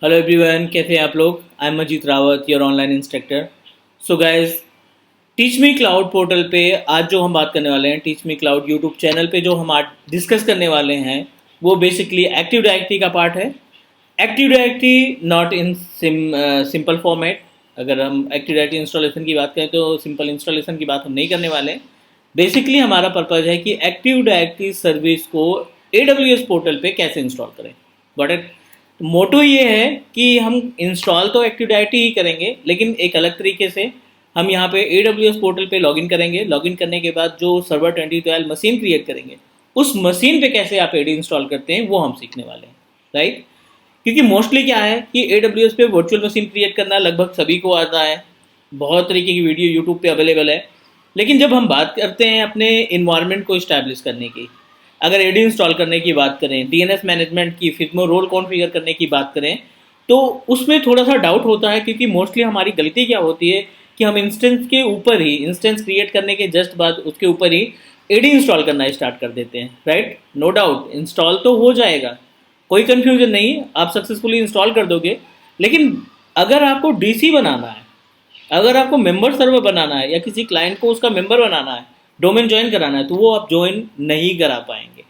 Hello everyone, कैसे हैं आप लोग। I am Ajit Rawat, your online instructor. So guys, teach me cloud portal पे आज जो हम बात करने वाले हैं, teach me cloud YouTube channel पे जो हम आज डिस्कस करने वाले हैं वो बेसिकली एक्टिव डायरेक्टरी का पार्ट है। Active directory not in simple format. अगर हम एक्टिव डायरेक्टरी इंस्टॉलेशन की बात करें तो सिंपल इंस्टॉलेशन की बात हम नहीं करने वाले हैं। बेसिकली हमारा पर्पज़ है कि एक्टिव डायरेक्टरी सर्विस को AWS पोर्टल पे कैसे इंस्टॉल करें। Got it. मोटो ये है कि हम इंस्टॉल तो एक्टिव डायरेक्टरी ही करेंगे, लेकिन एक अलग तरीके से हम यहाँ पे AWS पोर्टल पे लॉगिन करेंगे। लॉगिन करने के बाद जो सर्वर 2012 मशीन क्रिएट करेंगे, उस मशीन पे कैसे आप AD इंस्टॉल करते हैं वो हम सीखने वाले हैं, राइट। क्योंकि मोस्टली क्या है कि AWS पे वर्चुअल मशीन क्रिएट करना लगभग सभी को आता है। बहुत तरीके की वीडियो यूट्यूब पे अवेलेबल है। लेकिन जब हम बात करते हैं अपने इन्वायरमेंट को इस्टेब्लिश करने की, अगर AD इंस्टॉल करने की बात करें, DNS मैनेजमेंट की, फिर रोल कॉन्फ़िगर करने की बात करें, तो उसमें थोड़ा सा डाउट होता है। क्योंकि मोस्टली हमारी गलती क्या होती है कि हम इंस्टेंस के ऊपर ही, इंस्टेंस क्रिएट करने के जस्ट बाद उसके ऊपर ही AD इंस्टॉल करना स्टार्ट कर देते हैं, राइट। नो डाउट इंस्टॉल तो हो जाएगा, कोई कन्फ्यूजन नहीं, आप सक्सेसफुली इंस्टॉल कर दोगे। लेकिन अगर आपको DC बनाना है, अगर आपको मेंबर सर्वर बनाना है या किसी क्लाइंट को उसका मेंबर बनाना है, डोमेन ज्वाइन कराना है, तो वो आप ज्वाइन नहीं करा पाएंगे।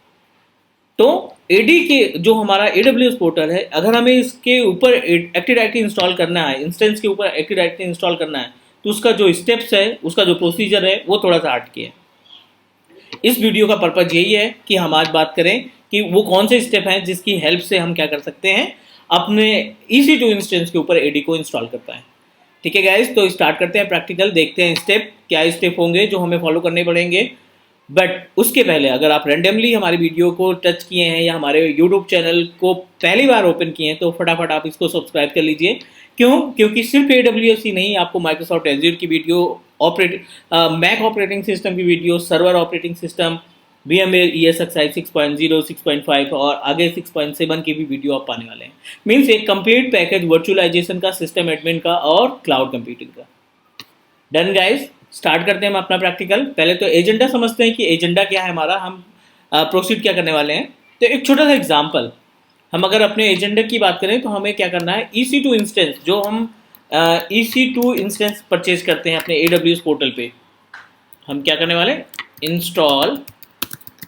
तो एडी के जो हमारा AWS पोर्टल है, अगर हमें इसके ऊपर एक्टिव डायरेक्टरी इंस्टॉल करना है, इंस्टेंस के ऊपर एक्टिव डायरेक्टरी इंस्टॉल करना है, तो उसका जो स्टेप्स है, उसका जो प्रोसीजर है, वो थोड़ा सा हटके है। इस वीडियो का पर्पज यही है कि हम आज बात करें कि वो कौन से स्टेप हैं जिसकी हेल्प से हम क्या कर सकते हैं, अपने EC2 इंस्टेंस के ऊपर AD को इंस्टॉल कर पाएँ। ठीक है गाइज, तो स्टार्ट करते हैं प्रैक्टिकल, देखते हैं स्टेप क्या स्टेप होंगे जो हमें फॉलो करने पड़ेंगे। बट उसके पहले अगर आप रैंडमली हमारी वीडियो को टच किए हैं या हमारे यूट्यूब चैनल को पहली बार ओपन किए हैं, तो फटाफट आप इसको सब्सक्राइब कर लीजिए। क्यों? क्योंकि सिर्फ AWS ही नहीं, आपको माइक्रोसॉफ्ट एज्योर की video, operate Mac operating system की video, server operating system, VMware ESXi 6.0, 6.5 और आगे 6.7 की भी वीडियो आप पाने वाले हैं। मीन्स एक कंप्लीट पैकेज वर्चुअलाइजेशन का, सिस्टम एडमिन का और क्लाउड कंप्यूटिंग का। डन गाइस, स्टार्ट करते हैं हम अपना प्रैक्टिकल। पहले तो एजेंडा समझते हैं कि एजेंडा क्या है हमारा, हम प्रोसीड क्या करने वाले हैं। तो एक छोटा सा एग्जांपल, हम अगर अपने एजेंडा की बात करें तो हमें क्या करना है, EC2 इंस्टेंस, जो हम EC2 इंस्टेंस परचेज करते हैं अपने AWS पोर्टल पे, हम क्या करने वाले, install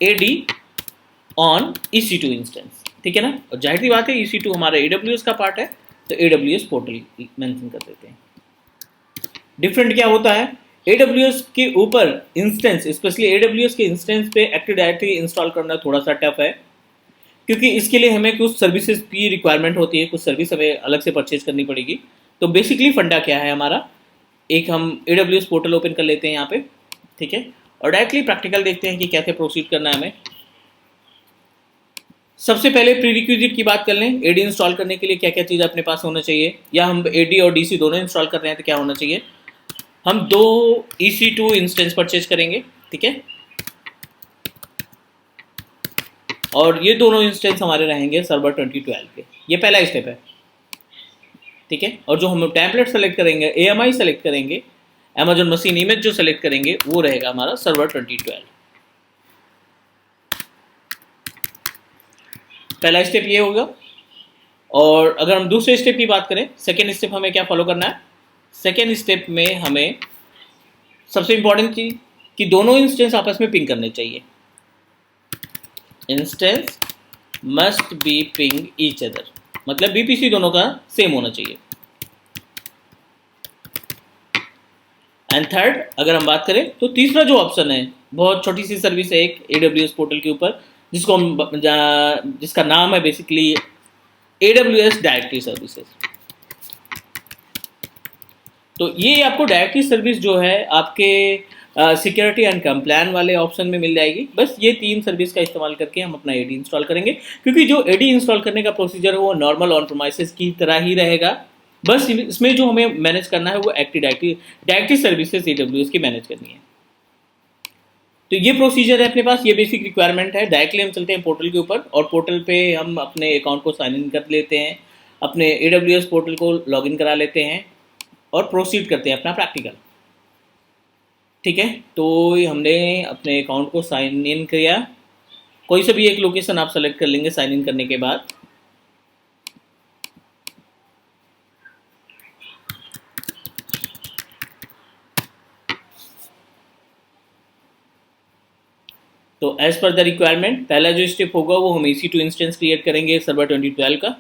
AD on EC2 instance. ठीक है ना। और जाहिर सी बात है EC2 हमारा AWS का पार्ट है, तो AWS पोर्टल मेंशन कर देते हैं। डिफरेंट क्या होता है, AWS के ऊपर इंस्टेंस, स्पेशली AWS के इंस्टेंस पे एक्टिव डायरेक्टरी इंस्टॉल करना थोड़ा सा टफ है, क्योंकि इसके लिए हमें कुछ सर्विसेज की रिक्वायरमेंट होती है, कुछ सर्विस हमें अलग से परचेज करनी पड़ेगी। तो बेसिकली फंडा क्या है हमारा, एक हम AWS पोर्टल ओपन कर लेते हैं यहाँ पे, ठीक है, और डायरेक्टली प्रैक्टिकल देखते हैं कि कैसे प्रोसीड करना है हमें। सबसे पहले प्रीरिक्विजिट की बात कर लें, AD इंस्टॉल करने के लिए क्या क्या चीज़ अपने पास होना चाहिए, या हम AD और DC दोनों इंस्टॉल कर रहे हैं तो क्या होना चाहिए। हम 2 EC2 इंस्टेंस परचेज करेंगे, ठीक है, और ये दोनों इंस्टेंस हमारे रहेंगे सर्वर 2012 के। ये पहला स्टेप है, ठीक है। और जो हम टेम्पलेट सेलेक्ट करेंगे, AMI सेलेक्ट करेंगे, अमेजॉन मशीन इमेज जो सेलेक्ट करेंगे, वो रहेगा हमारा सर्वर 2012। पहला स्टेप ये होगा। और अगर हम दूसरे स्टेप की बात करें, सेकेंड स्टेप हमें क्या फॉलो करना है। सेकेंड स्टेप में हमें सबसे इंपॉर्टेंट चीज कि दोनों इंस्टेंस आपस में पिंग करने चाहिए। Instance must be ping each other, मतलब BPC दोनों का सेम होना चाहिए। एंड थर्ड, अगर हम बात करें तो तीसरा जो ऑप्शन है, बहुत छोटी सी सर्विस है एक AWS पोर्टल के ऊपर, जिसको हम जिसका नाम है बेसिकली AWS डायरेक्टरी सर्विसेज। तो ये आपको डायरेक्टरी सर्विस जो है आपके सिक्योरिटी एंड कंप्लायंस वाले ऑप्शन में मिल जाएगी। बस ये 3 सर्विस का इस्तेमाल करके हम अपना AD इंस्टॉल करेंगे, क्योंकि जो AD इंस्टॉल करने का प्रोसीजर है वो नॉर्मल ऑन प्रीमाइसेस की तरह ही रहेगा। बस इसमें जो हमें मैनेज करना है वो एक्टिव डायरेक्टरी सर्विसेज AWS की मैनेज करनी है। तो ये प्रोसीजर है अपने पास, ये बेसिक रिक्वायरमेंट है। डायरेक्टली हम चलते हैं पोर्टल के ऊपर, और पोर्टल पे हम अपने अकाउंट को साइन इन कर लेते हैं, अपने AWS पोर्टल को लॉगिन करा लेते हैं और प्रोसीड करते हैं अपना प्रैक्टिकल। ठीक है, तो हमने अपने अकाउंट को साइन इन किया। कोई से भी एक लोकेशन आप सेलेक्ट कर लेंगे साइन इन करने के बाद। तो एज पर द रिक्वायरमेंट पहला जो स्टेप होगा वो हम EC2 इंस्टेंस क्रिएट करेंगे सर्वर 2012 का।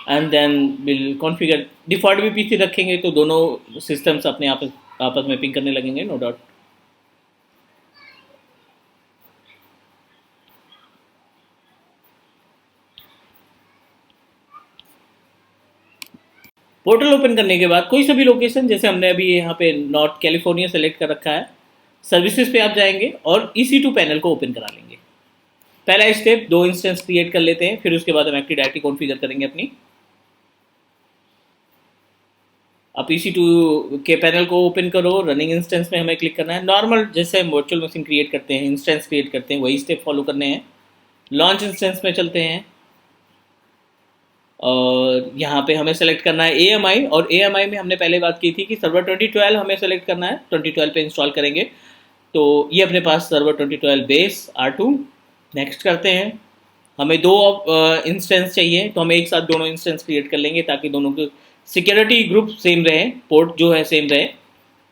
And then will configure. Default VPC रखेंगे तो दोनों सिस्टम्स अपने आपस में पिंग करने लगेंगे, नो डाउट। पोर्टल ओपन करने के बाद कोई सा भी लोकेशन, जैसे हमने अभी यहाँ पे नॉर्थ कैलिफोर्निया सेलेक्ट कर रखा है, सर्विसेज पे आप जाएंगे और EC2 पैनल को ओपन करा लेंगे। पहला स्टेप, 2 इंस्टेंस क्रिएट कर लेते हैं, फिर उसके बाद हम एक्टिव डायरेक्टरी कॉन्फ़िगर करेंगे अपनी। आप EC2 के पैनल को ओपन करो, रनिंग इंस्टेंस में हमें क्लिक करना है। नॉर्मल जैसे हम वर्चुअल मशीन क्रिएट करते हैं, इंस्टेंस क्रिएट करते हैं, वही स्टेप फॉलो करने हैं। लॉन्च इंस्टेंस में चलते हैं और यहाँ पे हमें सेलेक्ट करना है AMI, और AMI में हमने पहले बात की थी कि सर्वर 2012 हमें सेलेक्ट करना है, 2012 पे इंस्टॉल करेंगे। तो ये अपने पास सर्वर 2012 बेस R2। नेक्स्ट करते हैं। हमें 2 इंस्टेंस चाहिए, तो हम एक साथ दोनों इंस्टेंस क्रिएट कर लेंगे ताकि दोनों के सिक्योरिटी ग्रुप सेम रहे, पोर्ट जो है सेम रहे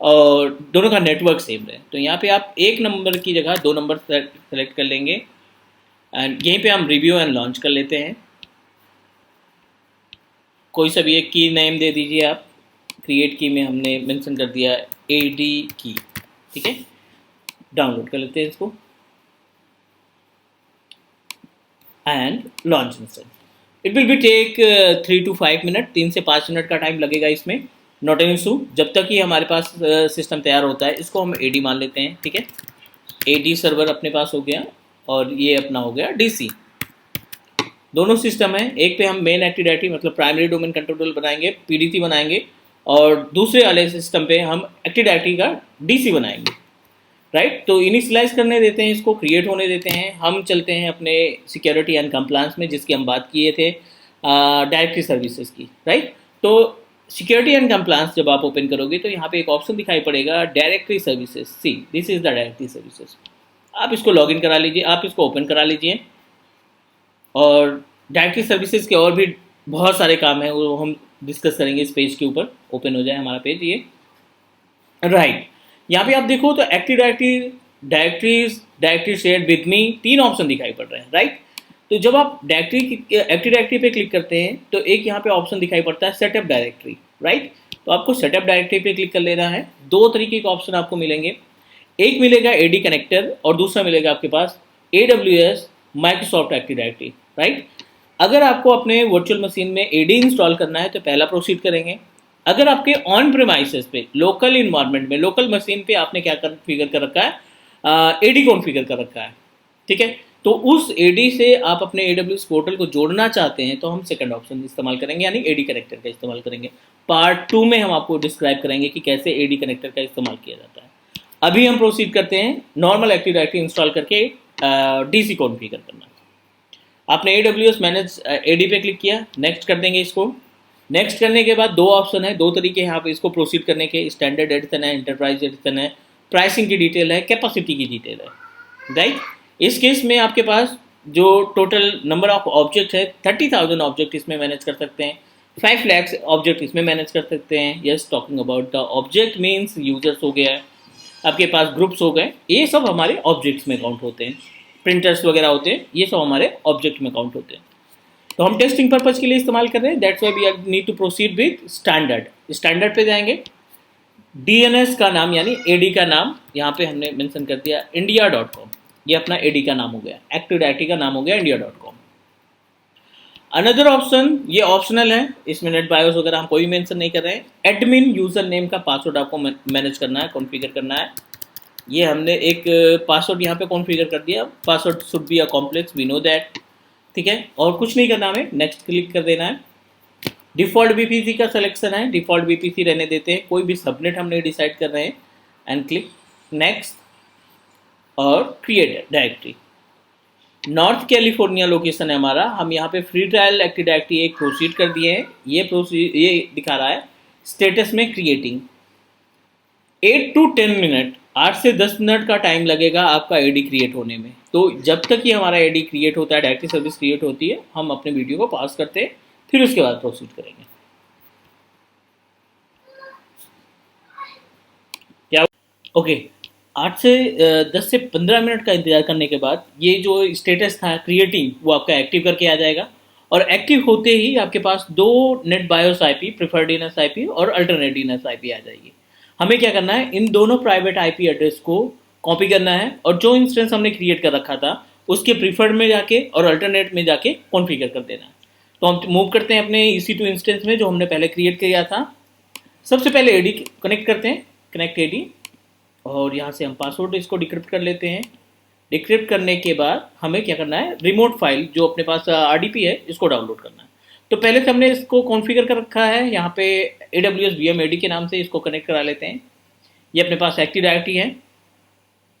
और दोनों का नेटवर्क सेम रहे। तो यहाँ पे आप 1 नंबर की जगह 2 नंबर सेलेक्ट कर लेंगे एंड यहीं पे हम रिव्यू एंड लॉन्च कर लेते हैं। कोई सा भी एक की नेम दे दीजिए आप। क्रिएट की में हमने मेंशन कर दिया AD की, ठीक है। डाउनलोड कर लेते हैं इसको and launch instance. It will be take 3 to 5 minute, 3 से 5 मिनट का टाइम लगेगा इसमें, नॉट एन इशू। जब तक कि हमारे पास सिस्टम तैयार होता है, इसको हम AD मान लेते हैं, ठीक है। AD सर्वर अपने पास हो गया और ये अपना हो गया DC। दोनों सिस्टम है, एक पे हम मेन एक्टिव डायरेक्टरी मतलब प्राइमरी डोमेन कंट्रोलर बनाएंगे, PDT बनाएंगे, और दूसरे वाले सिस्टम पे हम एक्टिव डायरेक्टरी का DC बनाएंगे, राइट। तो इनिशियलाइज करने देते हैं, इसको क्रिएट होने देते हैं। हम चलते हैं अपने सिक्योरिटी एंड कंप्लायंस में, जिसकी हम बात किए थे डायरेक्टरी सर्विसेज की, राइट। तो सिक्योरिटी एंड कंप्लायंस जब आप ओपन करोगे तो यहाँ पे एक ऑप्शन दिखाई पड़ेगा directory services. See this is the directory services. आप इसको लॉगिन करा लीजिए, आप इसको ओपन करा लीजिए। और डायरेक्टरी सर्विसेज के और भी बहुत सारे काम हैं, वो हम डिस्कस करेंगे इस पेज के ऊपर। ओपन हो जाए हमारा पेज ये, राइट। यहाँ पे आप देखो तो active directory share with me 3 option दिखाई पड़ रहे हैं, राइट। तो जब आप एक्टिव डायरेक्टरी पे क्लिक करते हैं तो एक यहाँ पे ऑप्शन दिखाई पड़ता है सेटअप डायरेक्टरी, राइट। तो आपको सेटअप डायरेक्टरी पे क्लिक कर लेना है। 2 तरीके के ऑप्शन आपको मिलेंगे, एक मिलेगा AD कनेक्टर और दूसरा मिलेगा आपके पास AWS Microsoft active directory, right. अगर आपको अपने वर्चुअल मशीन में AD इंस्टॉल करना है तो पहला प्रोसीड करेंगे। अगर आपके ऑन प्रेमाइसेस पे, लोकल इन्वायरमेंट में, लोकल मशीन पे आपने क्या कॉन्फ़िगर कर रखा है, AD कॉन्फ़िगर कर रखा है, ठीक है। तो उस AD से आप अपने AWS पोर्टल को जोड़ना चाहते हैं तो हम सेकंड ऑप्शन इस्तेमाल करेंगे, यानी AD कनेक्टर का इस्तेमाल करेंगे। पार्ट 2 में हम आपको डिस्क्राइब करेंगे कि कैसे AD कनेक्टर का इस्तेमाल किया जाता है। अभी हम प्रोसीड करते हैं नॉर्मल एक्टिव डायरेक्टरी इंस्टॉल करके DC कॉन्फ़िगर करना। आपने AWS मैनेज AD पे क्लिक किया, नेक्स्ट कर देंगे इसको। नेक्स्ट करने के बाद 2 ऑप्शन है, 2 तरीके हैं यहाँ पे इसको प्रोसीड करने के। स्टैंडर्ड एडिशन है, इंटरप्राइज एडिशन है, प्राइसिंग की डिटेल है, कैपेसिटी की डिटेल है, राइट। इस केस में आपके पास जो टोटल नंबर ऑफ ऑब्जेक्ट है 30,000 ऑब्जेक्ट इसमें मैनेज कर सकते हैं, 5 लाख ऑब्जेक्ट इसमें मैनेज कर सकते हैं। Yes, talking about the object means users हो गया, आपके पास ग्रुप्स हो गए, ये सब हमारे ऑब्जेक्ट्स में काउंट होते हैं। प्रिंटर्स वगैरह होते हैं, ये सब हमारे ऑब्जेक्ट में काउंट होते हैं। तो हम टेस्टिंग पर्पज के लिए इस्तेमाल कर रहे हैं, that's why we need to proceed with standard. Standard पे जाएंगे, DNS का नाम यानी AD का नाम यहाँ पे हमने मेंशन कर दिया india.com, ये अपना AD का नाम हो गया, एक्टिव डायरेक्टरी का नाम हो गया india.com। अनदर ऑप्शन, ये ऑप्शनल है, इसमें नेट बायोस वगैरह हम कोई मेंशन नहीं कर रहे हैं। एडमिन यूजर नेम का पासवर्ड आपको मैनेज करना है, कॉन्फ़िगर करना है। ये हमने एक पासवर्ड यहाँ पे कॉन्फ़िगर कर दिया, password should be a complex, we know that, ठीक है। और कुछ नहीं करना, हमें नेक्स्ट क्लिक कर देना है। डिफ़ॉल्ट VPC का सिलेक्शन है, डिफ़ॉल्ट VPC रहने देते हैं, कोई भी सबनेट हम नहीं डिसाइड कर रहे हैं। एंड क्लिक नेक्स्ट और create directory. North California location है हमारा, हम यहाँ पे फ्री ट्रायल एक्टिव डायरेक्टरी एक प्रोसीड कर दिए हैं। ये दिखा रहा है स्टेटस में क्रिएटिंग। 8 to 10 मिनट, 8 से 10 मिनट का टाइम लगेगा आपका AD क्रिएट होने में। तो जब तक कि हमारा AD क्रिएट होता है, डायरेक्टरी सर्विस क्रिएट होती है, हम अपने वीडियो को पॉज करते हैं, फिर उसके बाद प्रोसीड करेंगे। ओके, 8 से 10 से 15 मिनट का इंतजार करने के बाद ये जो स्टेटस था क्रिएटिंग वो आपका एक्टिव करके आ जाएगा, और एक्टिव होते ही आपके पास दो net BIOS IP, preferred DNS IP और अल्टरनेट डीएनएस आईपी आ जाएगी। हमें क्या करना है, इन दोनों प्राइवेट आईपी एड्रेस को कॉपी करना है और जो इंस्टेंस हमने क्रिएट कर रखा था उसके प्रिफर्ड में जाके और अल्टरनेट में जाके कॉन्फ़िगर कर देना है। तो हम मूव करते हैं अपने EC2 इंस्टेंस में जो हमने पहले क्रिएट किया था। सबसे पहले एडी कनेक्ट करते हैं, कनेक्ट एडी, और यहाँ से हम पासवर्ड इसको डिक्रिप्ट कर लेते हैं। डिक्रिप्ट करने के बाद हमें क्या करना है, रिमोट फाइल जो अपने पास RDP है इसको डाउनलोड करना है। तो पहले से हमने इसको कॉन्फ़िगर कर रखा है, यहाँ पे AWS VM AD के नाम से इसको कनेक्ट करा लेते हैं। ये अपने पास एक्टिव डायरेक्टरी है,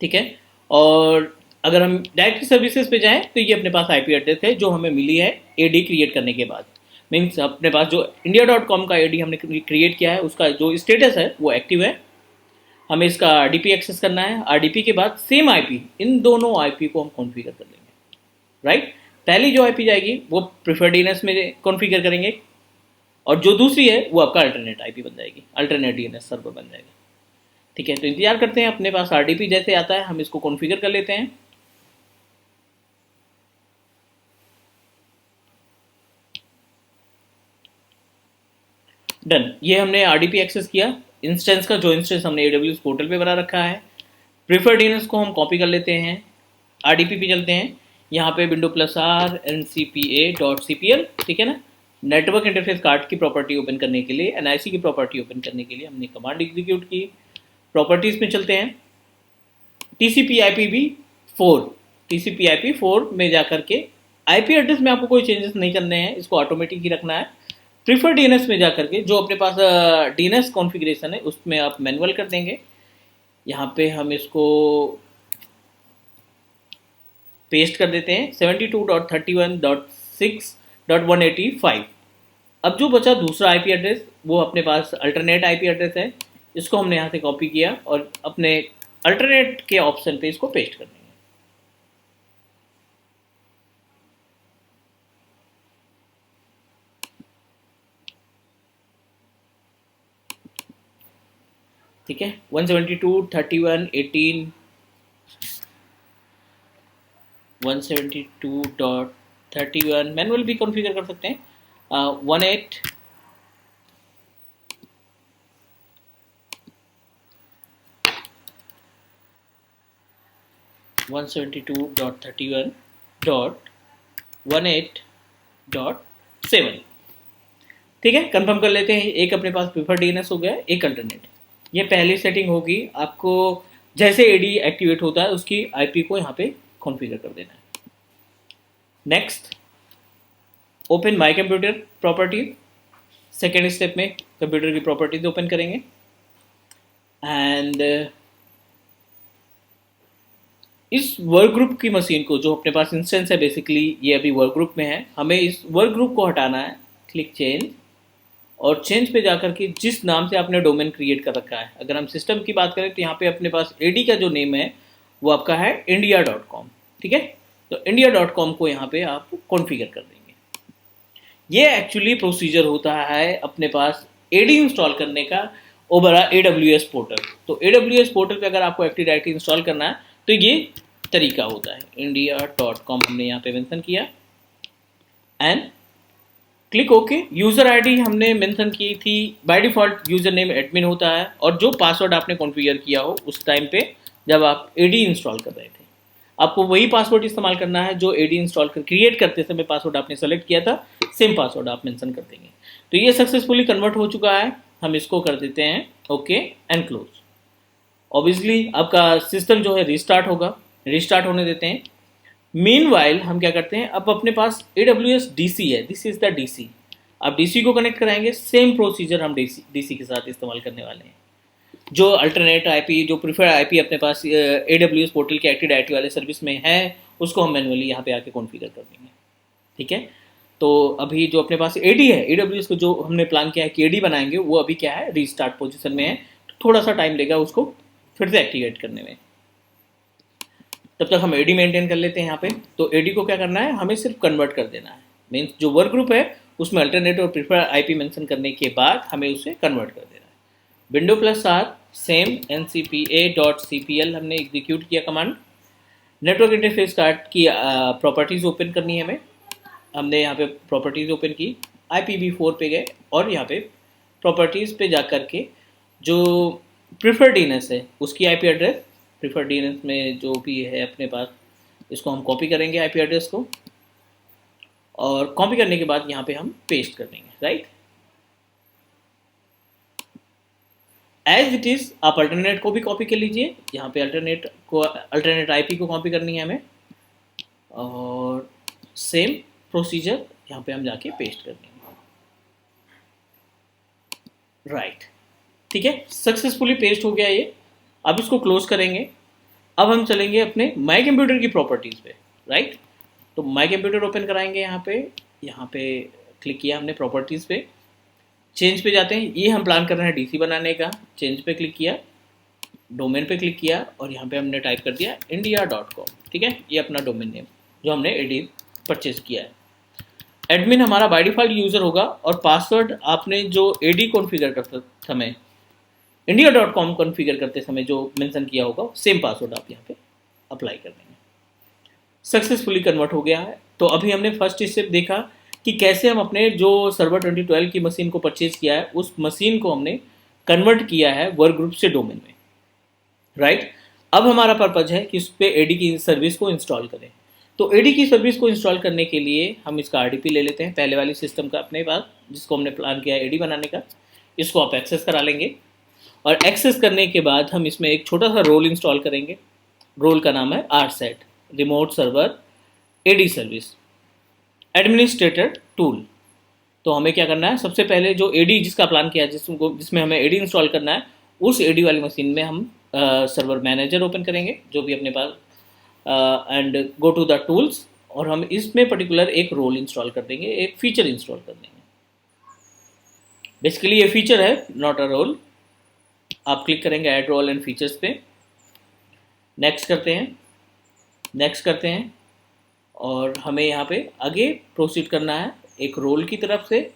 ठीक है। और अगर हम डायरेक्टरी सर्विसेज पे जाएं तो ये अपने पास IP एड्रेस है जो हमें मिली है AD क्रिएट करने के बाद। मीन्स अपने पास जो india.com का AD हमने क्रिएट किया है उसका जो स्टेटस है वो एक्टिव है। हमें इसका RDP एक्सेस करना है। RDP के बाद सेम IP, इन दोनों IP को हम कॉन्फ़िगर कर लेंगे, राइट। पहली जो IP जाएगी वो प्रिफर्ड DNS में कॉन्फ़िगर करेंगे, और जो दूसरी है वो आपका अल्टरनेट IP बन जाएगी, अल्टरनेट DNS सर्वर बन जाएगा, ठीक है। तो इंतजार करते हैं, अपने पास RDP जैसे आता है हम इसको कॉन्फ़िगर कर लेते हैं। डन, ये हमने RDP एक्सेस किया इंस्टेंस का, जो इंस्टेंस हमने AWS पोर्टल पे बना रखा है। प्रिफर्ड DNS को हम कॉपी कर लेते हैं, RDP पे चलते हैं, यहाँ पे विंडो +R ncpa.cpl, ठीक है ना। नेटवर्क इंटरफेस कार्ड की प्रॉपर्टी ओपन करने के लिए, NIC की प्रॉपर्टी ओपन करने के लिए हमने कमांड एग्जीक्यूट की। प्रॉपर्टीज़ में चलते हैं, TCP/IP4 में जाकर के IP एड्रेस में आपको कोई चेंजेस नहीं करने हैं, इसको ऑटोमेटिक ही रखना है। प्रिफर्ड DNS में जाकर के जो अपने पास DNS कॉन्फ़िगरेशन है उसमें आप मैनुअल कर देंगे। यहाँ पे हम इसको पेस्ट कर देते हैं 72.31.6.185। अब जो बचा दूसरा IP एड्रेस वो अपने पास अल्टरनेट IP एड्रेस है, इसको हमने यहाँ से कॉपी किया और अपने अल्टरनेट के ऑप्शन पे इसको पेस्ट कर देंगे। ठीक है, 172.31.18 172.31 मैनुअल भी कॉन्फ़िगर कर सकते हैं। 18 172.31.18.7, ठीक है। कंफर्म कर लेते हैं, एक अपने पास प्रिफर्ड DNS हो गया, एक अल्टरनेट। ये पहली सेटिंग होगी, आपको जैसे AD एक्टिवेट होता है उसकी IP को यहाँ पे कॉन्फ़िगर कर देना है। Next, open my computer property, second step में कंप्यूटर की प्रॉपर्टीज ओपन करेंगे एंड इस वर्क ग्रुप की मशीन को, जो अपने पास इंस्टेंस है बेसिकली ये अभी वर्क ग्रुप में है, हमें इस वर्क ग्रुप को हटाना है। क्लिक चेंज, और चेंज पे जाकर के जिस नाम से आपने डोमेन क्रिएट कर रखा है, अगर हम सिस्टम की बात करें तो यहाँ पे अपने पास AD का जो नेम है वो आपका है india.com, ठीक है। तो india.com को यहाँ पे आप कॉन्फ़िगर कर देंगे। ये एक्चुअली प्रोसीजर होता है अपने पास AD इंस्टॉल करने का ओवर AWS पोर्टल। तो AWS पोर्टल पे अगर आपको एक्टिव डायरेक्टरी इंस्टॉल करना है तो ये तरीका होता है। india.com हमने यहाँ पे मेंशन किया and click okay. User ID हमने मेंशन की थी, by default user name admin होता है, और जो पासवर्ड आपने कॉन्फ़िगर किया हो उस टाइम पे जब आप AD इंस्टॉल कर रहे थे, आपको वही पासवर्ड इस्तेमाल करना है जो AD इंस्टॉल कर क्रिएट करते समय पासवर्ड आपने सेलेक्ट किया था, सेम पासवर्ड आप मेंशन कर देंगे। तो ये सक्सेसफुली कन्वर्ट हो चुका है, हम इसको कर देते हैं ओके एंड क्लोज। ऑब्वियसली आपका सिस्टम जो है रिस्टार्ट होगा, रिस्टार्ट होने देते हैं। मीनवाइल हम क्या करते हैं, अब अपने पास AWS DC है, दिस इज द DC, आप DC को कनेक्ट कराएंगे, सेम प्रोसीजर हम DC के साथ इस्तेमाल करने वाले हैं। जो अल्टरनेट IP, जो प्रीफर्ड IP अपने पास AWS पोर्टल के एक्टिव डायरेक्टरी वाले सर्विस में है, उसको हम मैनुअली यहाँ पे आके कॉन्फ़िगर कर देंगे, ठीक है। तो अभी जो अपने पास AD है, AWS को जो हमने प्लान किया है कि AD बनाएंगे, वो अभी क्या है, रीस्टार्ट पोजीशन में है, तो थोड़ा सा टाइम लेगा उसको फिर से एक्टिवेट करने में। तब तक हम AD मेंटेन कर लेते हैं यहाँ पे। तो AD को क्या करना है, हमें सिर्फ कन्वर्ट कर देना है। मीन्स जो वर्क ग्रुप है उसमें अल्टरनेट और प्रीफर्ड IP मेंशन करने के बाद हमें उसे कन्वर्ट कर देना है। Window plus are same ncpa.cpl हमने एग्जीक्यूट किया कमांड। नेटवर्क इंटरफेस कार्ड की प्रॉपर्टीज़ ओपन करनी है हमें। हमने यहाँ पे प्रॉपर्टीज़ ओपन की, IPv4 पे गए और यहाँ पे प्रॉपर्टीज़ पे जा कर के जो प्रिफर्ड डीएनएस है उसकी आईपी एड्रेस, प्रिफर्ड डीएनएस में जो भी है अपने पास, इसको हम कॉपी करेंगे आईपी एड्रेस को, और कॉपी करने के बाद यहाँ पे हम पेस्ट कर देंगे, राइट। एज इट इज़ आप अल्टरनेट को भी कॉपी कर लीजिए। यहाँ पे अल्टरनेट आईपी को कॉपी करनी है हमें, और सेम प्रोसीजर यहाँ पे हम जाके पेस्ट कर देंगे, राइट। ठीक है, सक्सेसफुली पेस्ट हो गया ये। अब इसको क्लोज करेंगे। अब हम चलेंगे अपने माई कंप्यूटर की प्रॉपर्टीज़ पे, राइट। तो माई कंप्यूटर ओपन कराएंगे। यहाँ पे क्लिक किया हमने प्रॉपर्टीज़ पे, चेंज पे जाते हैं। ये हम प्लान कर रहे हैं डीसी बनाने का। चेंज पे क्लिक किया, डोमेन पे क्लिक किया और यहाँ पे हमने टाइप कर दिया india.com। ठीक है, ये अपना डोमेन नेम जो हमने एडी परचेज किया है। एडमिन हमारा बाय डिफॉल्ट यूज़र होगा, और पासवर्ड आपने जो एडी कॉन्फ़िगर करते समय, india.com कॉन्फ़िगर करते समय जो मेंशन किया होगा, सेम पासवर्ड आप यहाँ पे अप्लाई कर देंगे। सक्सेसफुली कन्वर्ट हो गया है। तो अभी हमने फर्स्ट स्टेप देखा कि कैसे हम अपने जो सर्वर 2012 की मशीन को परचेज किया है, उस मशीन को हमने कन्वर्ट किया है वर्क ग्रुप से डोमेन में, राइट। अब हमारा पर्पज है कि उस पर एडी की सर्विस को इंस्टॉल करें। तो एडी की सर्विस को इंस्टॉल करने के लिए हम इसका आरडीपी ले लेते हैं, पहले वाली सिस्टम का अपने पास जिसको हमने प्लान किया है एडी बनाने का। इसको आप एक्सेस करा लेंगे, और एक्सेस करने के बाद हम इसमें एक छोटा सा रोल इंस्टॉल करेंगे। रोल का नाम है RSET, remote server AD service administrator tool. तो हमें क्या करना है, सबसे पहले जो एडी जिसका प्लान किया है, जिसमें हमें एडी इंस्टॉल करना है, उस एडी वाली मशीन में हम सर्वर मैनेजर ओपन करेंगे जो भी अपने पास, and go to the tools, और हम इसमें पर्टिकुलर एक रोल इंस्टॉल कर देंगे, एक फीचर इंस्टॉल कर देंगे। बेसिकली ये फीचर है, नॉट अ रोल। आप क्लिक करेंगे ऐड रोल एंड फीचर्स पे, नेक्स्ट करते हैं, और हमें यहाँ पे आगे प्रोसीड करना है एक रोल की तरफ से,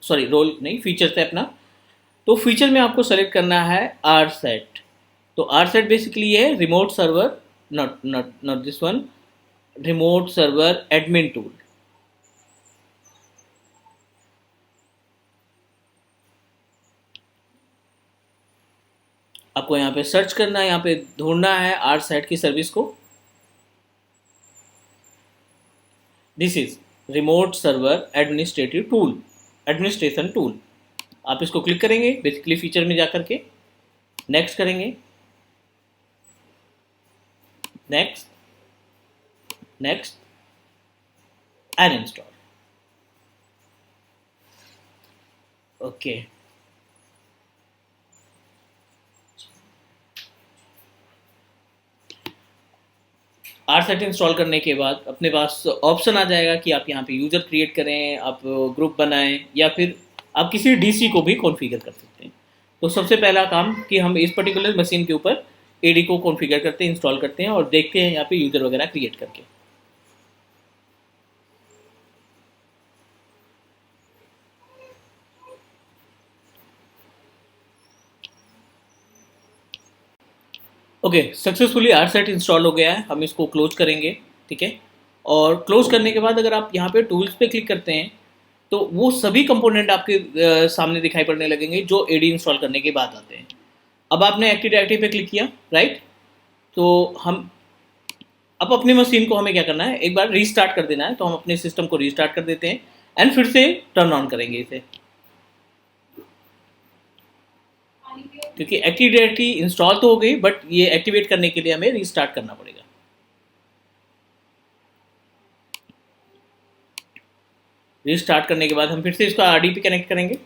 सॉरी रोल नहीं, फीचर से अपना। तो फीचर में आपको सेलेक्ट करना है RSET। तो RSET बेसिकली है remote server, not this one, remote server admin tool. आपको यहाँ पे सर्च करना है, यहाँ पे ढूंढना है RSET की सर्विस को। This is remote server administration tool. आप इसको क्लिक करेंगे बेसिकली फीचर में जाकर के, नेक्स्ट करेंगे, next and install. Okay, RSET install करने के बाद अपने पास ऑप्शन आ जाएगा कि आप यहाँ पे यूज़र क्रिएट करें, आप ग्रुप बनाएं, या फिर आप किसी डीसी को भी कॉन्फ़िगर कर सकते हैं। तो सबसे पहला काम कि हम इस पर्टिकुलर मशीन के ऊपर एडी को कॉन्फ़िगर करते हैं, इंस्टॉल करते हैं, और देखते हैं यहाँ पे यूज़र वगैरह क्रिएट करके। ओके, सक्सेसफुली RSET इंस्टॉल हो गया है। हम इसको क्लोज करेंगे, ठीक है। और क्लोज करने के बाद अगर आप यहाँ पे टूल्स पे क्लिक करते हैं तो वो सभी कंपोनेंट आपके सामने दिखाई पड़ने लगेंगे जो एडी इंस्टॉल करने के बाद आते हैं। अब आपने एक्टिव डायरेक्टरी पे क्लिक किया, राइट। तो हम अब अपनी मशीन को हमें क्या करना है, एक बार रीस्टार्ट कर देना है। तो हम अपने सिस्टम को रीस्टार्ट कर देते हैं एंड फिर से टर्न ऑन करेंगे इसे, क्योंकि एक्टिव डायरेक्टरी इंस्टॉल तो हो गई, बट ये एक्टिवेट करने के लिए हमें रीस्टार्ट करना पड़ेगा। रीस्टार्ट करने के बाद हम फिर से इसको आरडीपी कनेक्ट करेंगे।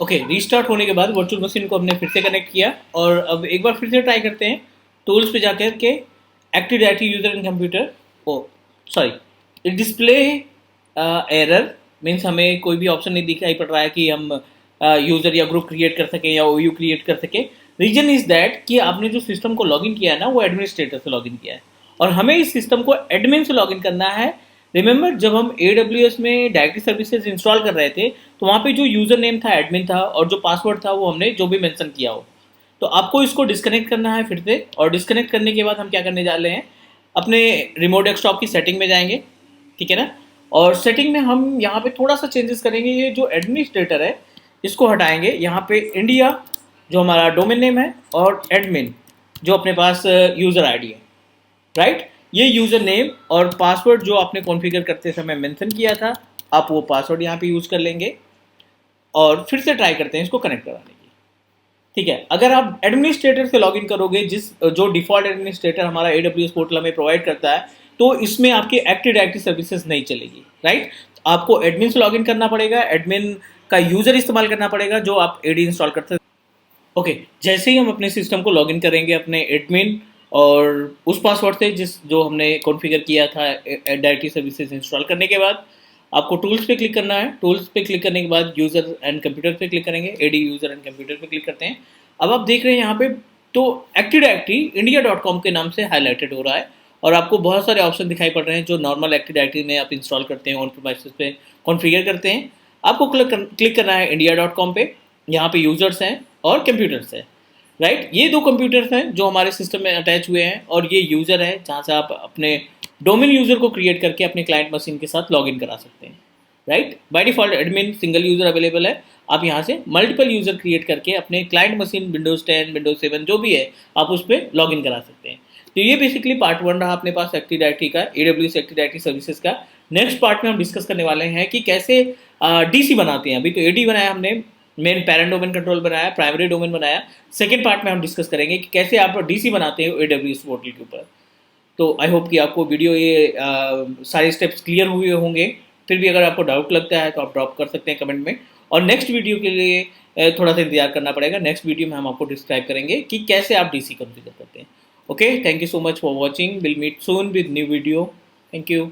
ओके, रीस्टार्ट होने के बाद वर्चुअल मशीन को हमने फिर से कनेक्ट किया, और अब एक बार फिर से ट्राई करते हैं। टूल्स पे जाकर के active directory user and computer, oh sorry, display error means हमें कोई भी ऑप्शन नहीं दिखाई पड़ रहा है कि हम यूज़र या ग्रुप क्रिएट कर सकें या ओयू क्रिएट कर सकें। रीजन इज़ दैट कि आपने जो सिस्टम को लॉगिन किया है ना, वो एडमिनिस्ट्रेटर से लॉगिन किया है और हमें इस सिस्टम को एडमिन से लॉगिन करना है। रिमेंबर, जब हम AWS में डायरेक्टरी सर्विसेज इंस्टॉल कर रहे थे तो वहाँ पे जो यूज़र नेम था एडमिन था और जो पासवर्ड था वो हमने जो भी मेंशन किया हो। तो आपको इसको डिस्कनेक्ट करना है फिर से, और डिस्कनेक्ट करने के बाद हम क्या करने जा रहे हैं, अपने रिमोट डेस्कटॉप की सेटिंग में जाएंगे, ठीक है ना। और सेटिंग में हम यहाँ पे थोड़ा सा चेंजेस करेंगे। ये जो एडमिनिस्ट्रेटर है इसको हटाएंगे। यहाँ पे इंडिया जो हमारा डोमेन नेम है और एडमिन जो अपने पास यूज़र आईडी है, राइट। ये यूज़र नेम और पासवर्ड जो आपने कॉन्फ़िगर करते समय मेंशन किया था, आप वो पासवर्ड यहाँ पे यूज़ कर लेंगे और फिर से ट्राई करते हैं इसको कनेक्ट कराने की, ठीक है। अगर आप एडमिनिस्ट्रेटर से लॉगिन करोगे, जो डिफ़ॉल्ट एडमिनिस्ट्रेटर हमारा AWS पोर्टल में प्रोवाइड करता है, तो इसमें आपकी एक्टिव डायरेक्टरी सर्विसेज नहीं चलेगी, राइट। आपको एडमिन से लॉगिन करना पड़ेगा, एडमिन का यूज़र इस्तेमाल करना पड़ेगा जो आप AD इंस्टॉल करते हैं। ओके, जैसे ही हम अपने सिस्टम को लॉगिन करेंगे अपने एडमिन और उस पासवर्ड से जो हमने कॉन्फ़िगर किया था डायरेक्टरी सर्विसेज इंस्टॉल करने के बाद, आपको टूल्स पे क्लिक करना है। टूल्स पे क्लिक करने के बाद यूज़र एंड कंप्यूटर पे क्लिक करेंगे, AD यूज़र एंड कंप्यूटर पे क्लिक करते हैं। अब आप देख रहे हैं यहाँ पे तो एक्टिव डायरेक्टरी india.com के नाम से हाईलाइटेड हो रहा है और आपको बहुत सारे ऑप्शन दिखाई पड़ रहे हैं जो नॉर्मल एक्टिव डायरेक्टरी में आप इंस्टॉल करते हैं, ऑन प्रीमाइसेस पे कॉन्फ़िगर करते हैं। आपको क्लिक करना है india.com पे। यहाँ पे यूज़र्स हैं और कंप्यूटर्स हैं, राइट। ये दो कंप्यूटर्स हैं जो हमारे सिस्टम में अटैच हुए हैं और ये यूज़र है जहाँ से आप अपने डोमेन यूज़र को क्रिएट करके अपने क्लाइंट मशीन के साथ लॉगिन करा सकते हैं, right. By default admin single user available है। आप यहाँ से मल्टीपल यूज़र क्रिएट करके अपने क्लाइंट मशीन विंडोज़ 10 विंडोज़ 7 जो भी है आप उस पर लॉगिन करा सकते हैं। तो ये बेसिकली पार्ट 1 रहा अपने पास एक्टिव डायरेक्टरी का, AWS एक्टिव डायरेक्टरी सर्विसेज का। नेक्स्ट पार्ट में हम डिस्कस करने वाले हैं कि कैसे DC बनाते हैं। अभी तो AD बनाया हमने, मेन पेरेंट डोमेन कंट्रोल बनाया, प्राइमरी डोमेन बनाया। सेकेंड पार्ट में हम डिस्कस करेंगे कि कैसे आप DC बनाते हो AWS पोर्टल के ऊपर। तो आई होप कि आपको वीडियो ये सारे स्टेप्स क्लियर हुए होंगे। फिर भी अगर आपको डाउट लगता है तो आप ड्रॉप कर सकते हैं कमेंट में, और नेक्स्ट वीडियो के लिए थोड़ा सा इंतजार करना पड़ेगा। नेक्स्ट वीडियो में हम आपको डिस्क्राइब करेंगे कि कैसे आप DC कॉन्फ़िगर करते हैं। Okay, thank you so much for watching. Will meet soon with new video. Thank you.